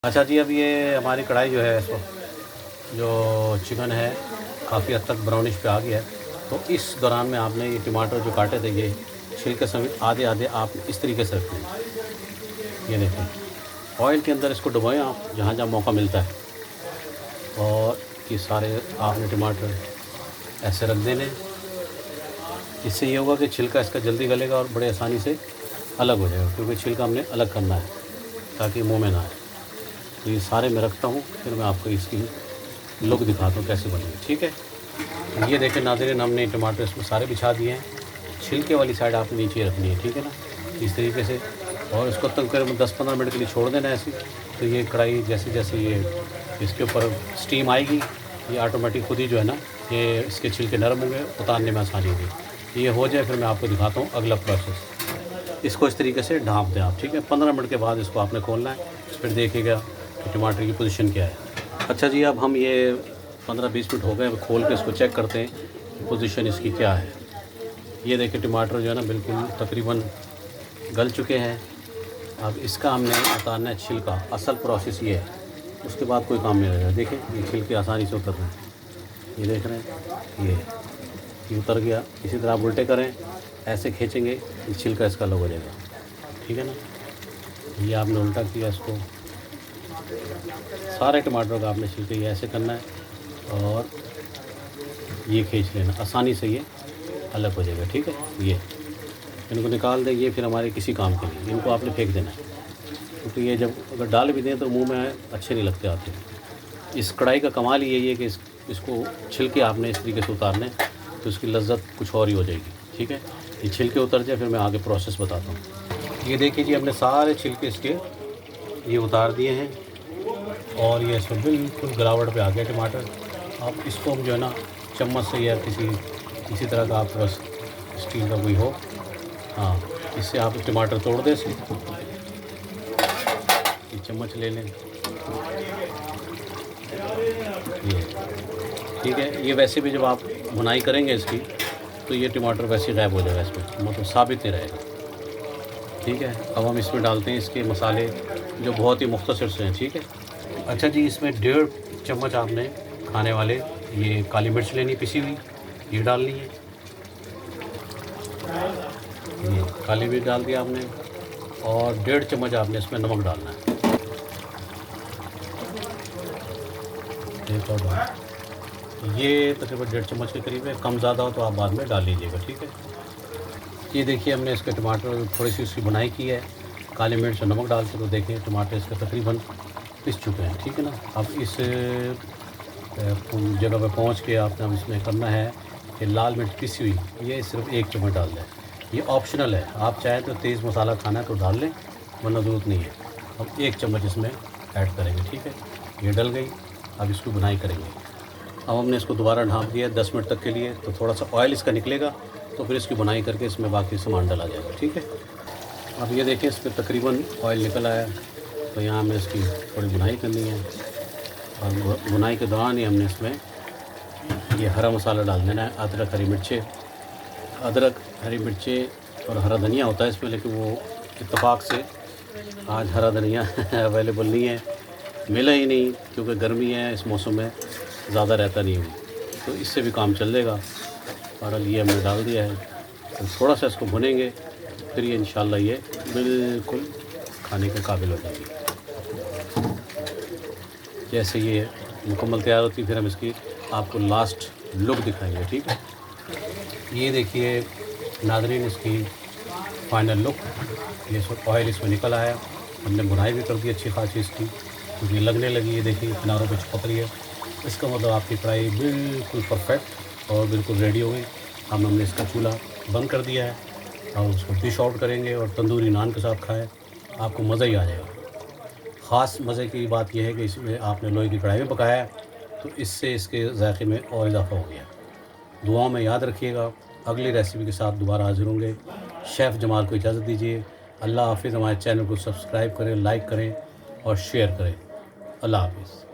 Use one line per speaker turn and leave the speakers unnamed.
अच्छा जी, अब ये हमारी कढ़ाई जो है इस वक्त जो चिकन है काफ़ी हद तक ब्राउनिश पे आ गया है। तो इस दौरान में आपने ये टमाटर जो काटे थे ये छिलके समेत आधे आधे आप इस तरीके से रखते हैं। ये देखें, ऑयल के अंदर इसको डुबोएं आप जहाँ जहाँ मौका मिलता है, और ये सारे आपने टमाटर ऐसे रख देने। इससे ये होगा कि छिलका इसका जल्दी गलेगा और बड़े आसानी से अलग हो जाएगा, क्योंकि छिलका हमने अलग करना है ताकि मुँह में ना आए। तो ये सारे मैं रखता हूँ, फिर मैं आपको इसकी लुक दिखाता हूँ कैसे बनेगी। ठीक है, ये देखें नाज़रीन, हमने टमाटर इसमें सारे बिछा दिए हैं। छिलके वाली साइड आपने नीचे रखनी है, ठीक है ना, इस तरीके से। और इसको तकरीबन 10-15 मिनट के लिए छोड़ देना है ऐसी। तो ये कढ़ाई जैसे जैसे ये इसके ऊपर स्टीम आएगी, ये ऑटोमेटिक खुद ही जो है ना, ये इसके छिलके नरम होंगे, उतारने में आसानी होगी। ये हो जाए फिर मैं आपको दिखाता हूँ अगला प्रोसेस। इसको इस तरीके से ढाँप दें आप, ठीक है। 15 मिनट के बाद इसको आपने खोलना है, फिर देखिएगा कि टमाटर की पोजीशन क्या है। अच्छा जी, अब हम ये 15-20 मिनट हो गए, अब खोल के इसको चेक करते हैं कि पोजीशन इसकी क्या है। ये देखिए टमाटर जो है ना बिल्कुल तकरीबन गल चुके हैं। अब इसका हमने उतारना है छिलका। असल प्रोसेस ये है, उसके बाद कोई काम नहीं रहेगा। देखें ये छिलके आसानी से उतर रहे हैं, ये देख रहे हैं, ये उतर गया। इसी तरह आप उल्टे करें, ऐसे खींचेंगे, ये छिलका इसका अलग हो जाएगा, ठीक है ना। ये आपने उल्टा किया, इसको सारे टमाटरों का आपने छिलके ये ऐसे करना है और ये खींच लेना, आसानी से ये अलग हो जाएगा, ठीक है। ये इनको निकाल दें, ये फिर हमारे किसी काम के नहीं, इनको आपने फेंक देना है, क्योंकि ये जब अगर डाल भी दें तो मुंह में अच्छे नहीं लगते आते। इस कढ़ाई का कमाल यही है कि इसको छिलके आपने इस तरीके से उतारने, तो इसकी लज्जत कुछ और ही हो जाएगी, ठीक है। ये छिलके उतर जाए फिर मैं आगे प्रोसेस बताता हूँ। ये देखिए जी, हमने सारे छिलके इसके ये उतार दिए हैं और ये इसमें बिल्कुल गिलावट पे आ गया टमाटर। आप इसको हम जो है ना चम्मच से या किसी तरह का आप बस स्टील का कोई हो, हाँ, इससे आप टमाटर तोड़ दें। इसमें ये चम्मच ले लें, ये ठीक है। ये वैसे भी जब आप भुनाई करेंगे इसकी तो ये टमाटर वैसे गायब हो जाएगा, इसमें मतलब साबित नहीं रहेगा, ठीक है। अब हम इसमें डालते हैं इसके मसाले जो बहुत ही मुख्तसर से हैं, ठीक है। अच्छा जी, इसमें 1.5 चम्मच आपने खाने वाले ये काली मिर्च लेनी पिसी हुई, ये डालनी है। ये काली मिर्च डाल दिया आपने, और 1.5 चम्मच आपने इसमें नमक डालना है। एक और बात, ये तकरीबन 1.5 चम्मच के करीब है, कम ज़्यादा हो तो आप बाद में डाल लीजिएगा, ठीक है। ये देखिए हमने इसके टमाटर थोड़ी सी उसकी बनाई की है काली मिर्च और नमक डाल के, तो देखिए टमाटर इसके तकरीबन पिस चुके हैं, ठीक है ना। अब इस जगह पर पहुंच के आपने इसमें करना है कि लाल मिर्च पिसी हुई ये सिर्फ 1 चम्मच डाल दें। ये ऑप्शनल है, आप चाहें तो तेज़ मसाला खाना है तो डाल लें, वरना ज़रूरत नहीं है। अब 1 चम्मच इसमें ऐड करेंगे, ठीक है। ये डल गई, अब इसको बुनाई करेंगे। अब हमने इसको दोबारा ढाँप दिया 10 मिनट तक के लिए, तो थोड़ा सा ऑयल इसका निकलेगा, तो फिर इसकी बुनाई करके इसमें बाकी सामान डाला जाएगा, ठीक है। अब ये देखें इस पर तकरीबन ऑयल निकल आया, तो यहाँ हमें इसकी थोड़ी बुनाई करनी है। और बुनाई के दौरान ही हमने इसमें ये हरा मसाला डाल देना है। अदरक, हरी मिर्चें और हरा धनिया होता है इसमें, लेकिन वो इत्तेफाक से आज हरा धनिया अवेलेबल नहीं है, मिला ही नहीं, क्योंकि गर्मी है, इस मौसम में ज़्यादा रहता नहीं है, तो इससे भी काम चल जाएगा। और ये हमने डाल दिया है, तो थोड़ा सा इसको भुनेंगे, फिर ये इंशाल्लाह ये बिल्कुल खाने के काबिल हो जाएगी। जैसे ये मुकम्मल तैयार होती है फिर हम इसकी आपको लास्ट लुक दिखाएंगे, ठीक है। ये देखिए नाज़रीन इसकी फ़ाइनल लुक, ये सब ऑयल इसमें निकल आया, हमने बुनाई भी कर दी अच्छी खासी इसकी, क्योंकि लगने लगी, ये देखिए किनारों पे चिपक रही है। इसका मतलब आपकी कढ़ाई बिल्कुल परफेक्ट और बिल्कुल रेडी हो गई। हमने इसका चूल्हा बंद कर दिया है, और उसको डिश आउट करेंगे और तंदूरी नान के साथ खाएं, आपको मज़ा ही आ जाएगा। ख़ास मज़े की बात यह है कि इसमें आपने लोहे की कढ़ाई में पकाया है, तो इससे इसके ज़ायक़े में और इजाफ़ा हो गया। दुआओं में याद रखिएगा, अगली रेसिपी के साथ दोबारा हाज़िर होंगे। शेफ़ जमाल को इजाज़त दीजिए। अल्लाह हाफ़िज़। हमारे चैनल को सब्सक्राइब करें, लाइक करें और शेयर करें। अल्लाह हाफ़िज़।